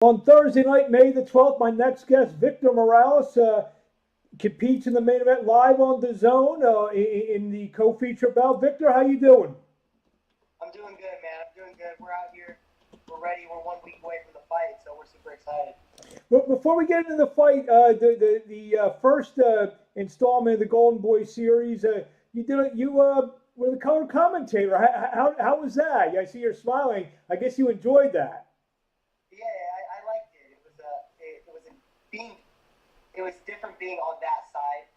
On Thursday night, May the 12th, my next guest, Victor Morales, competes in the main event live on DAZN in the co-feature bout. Victor, how you doing? I'm doing good, man. I'm doing good. We're out here. We're ready. We're 1 week away from the fight, so we're super excited. But before we get into the fight, the first installment of the Golden Boy series, you were the color commentator. How was that? I see you're smiling. I guess you enjoyed that. Yeah, I liked it. It was a being. It was different being on that side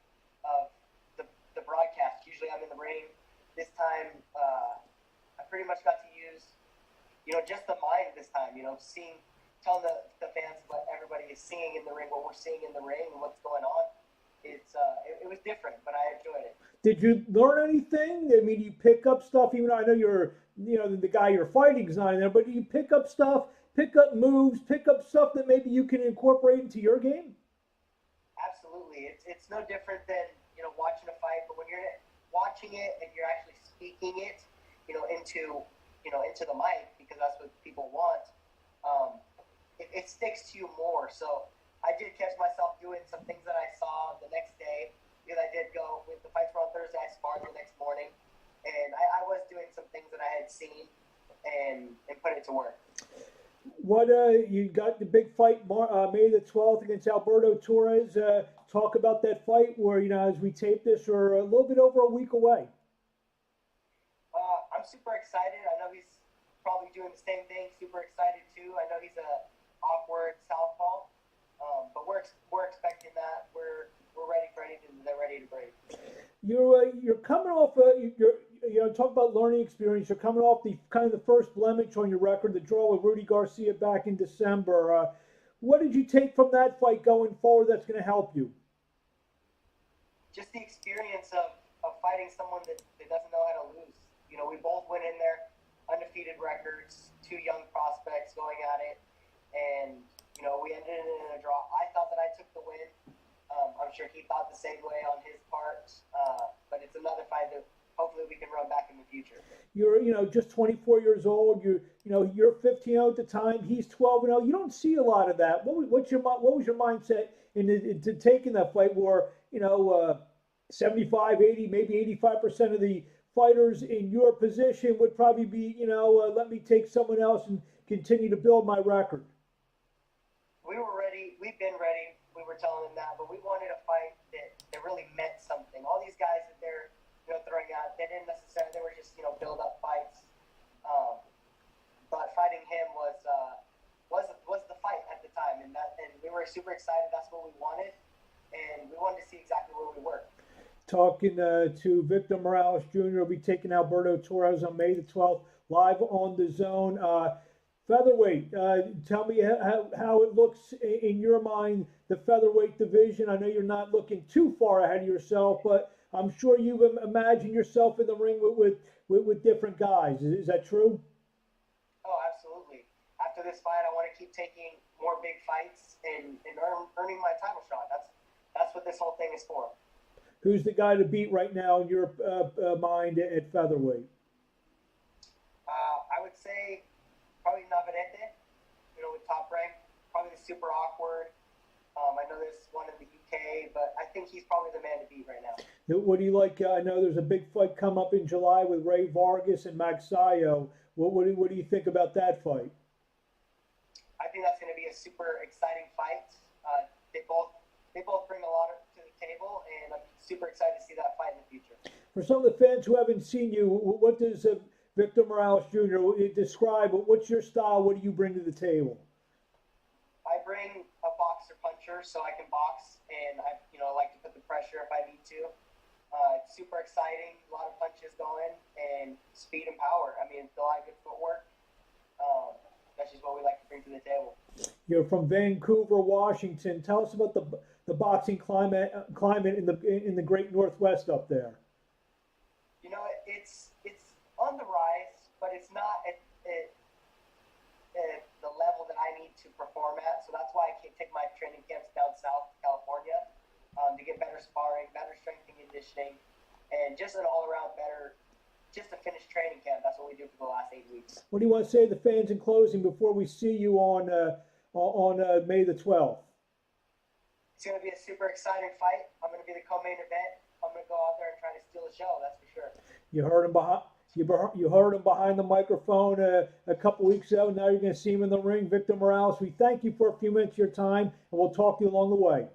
of the broadcast. Usually, I'm in the ring. This time, I pretty much got to use, just the mind this time. Telling the fans what everybody is seeing in the ring, what we're seeing in the ring, and what's going on. It was different, but I enjoyed it. Did you learn anything? I mean, you pick up stuff. Even though I know the guy you're fighting is not in there, but do you pick up stuff, pick up moves, pick up stuff that maybe you can incorporate into your game? Absolutely, it's no different than watching a fight, but when you're watching it and you're actually speaking it, into the mic because that's what people want. It sticks to you more. So I did catch myself doing some things that I saw the next day because I did go with the fights were on Thursday. I sparred the next morning, and I was doing some things that I had seen and put it to work. What you got the big fight May the 12th against Alberto Torres. Talk about that fight where as we tape this, we're a little bit over a week away. I'm super excited. I know he's probably doing the same thing. Super excited too. I know he's a awkward southpaw, but we're expecting that. We're ready for anything. They're ready to break. You're coming off talk about learning experience. You're coming off the kind of the first blemish on your record, the draw with Rudy Garcia back in December. What did you take from that fight going forward that's going to help you? Just the experience of fighting someone that doesn't know how to lose. We both went in there, undefeated records, two young prospects going at it, and we ended it in a draw. I thought that I took the win. I'm sure he thought the same way on his part, but it's another fight that hopefully we can run back in the future. You're just 24 years old. You're 15-0 at the time. He's 12-0. You don't see a lot of that. What was your mindset into taking that fight where 75, 80, maybe 85% of the fighters in your position would probably be let me take someone else and continue to build my record? We were ready. We've been ready. We were telling them that, but we wanted a fight that really meant something. All these guys that they're throwing out, they didn't necessarily. They were just build up fights. But fighting him was the fight at the time, and we were super excited. That's what we wanted, and we wanted to see exactly where we were. Talking to Victor Morales Jr. will be taking Alberto Torres on May the 12th live on DAZN. Featherweight, tell me how it looks in your mind, the featherweight division. I know you're not looking too far ahead of yourself, but I'm sure you've imagined yourself in the ring with different guys. Is that true? Oh, absolutely. After this fight, I want to keep taking more big fights and earning my title shot. That's what this whole thing is for. Who's the guy to beat right now in your mind at featherweight? I would say probably Navarrete, with Top Rank. Probably super awkward. I know there's one in the UK, but I think he's probably the man to beat right now. What do you like? I know there's a big fight come up in July with Ray Vargas and Magsayo. What do you think about that fight? I think that's going to be a super exciting fight. They both bring a lot to the table, and I'm super excited to see that fight in the future. For some of the fans who haven't seen you, what does Victor Morales Jr. describe? What's your style? What do you bring to the table? I bring a boxer puncher, so I can box, and I like to put the pressure if I need to. It's super exciting, a lot of punches going, and speed and power. I mean, it's a lot of good footwork. That's just what we like to bring to the table. You're from Vancouver, Washington. Tell us about the boxing climate in the great Northwest up there. It's on the rise, but it's not at the level that I need to perform at. So that's why I can take my training camps down south to California to get better sparring, better strength and conditioning, and just an all-around better, just a finished training camp. That's what we do for the last 8 weeks. What do you want to say to the fans in closing before we see you on on May the 12th. It's going to be a super exciting fight. I'm going to be the co-main event. I'm going to go out there and try to steal the show. That's for sure. You heard him behind. You heard him behind the microphone a couple weeks ago. Now you're going to see him in the ring. Victor Morales, we thank you for a few minutes of your time, and we'll talk to you along the way.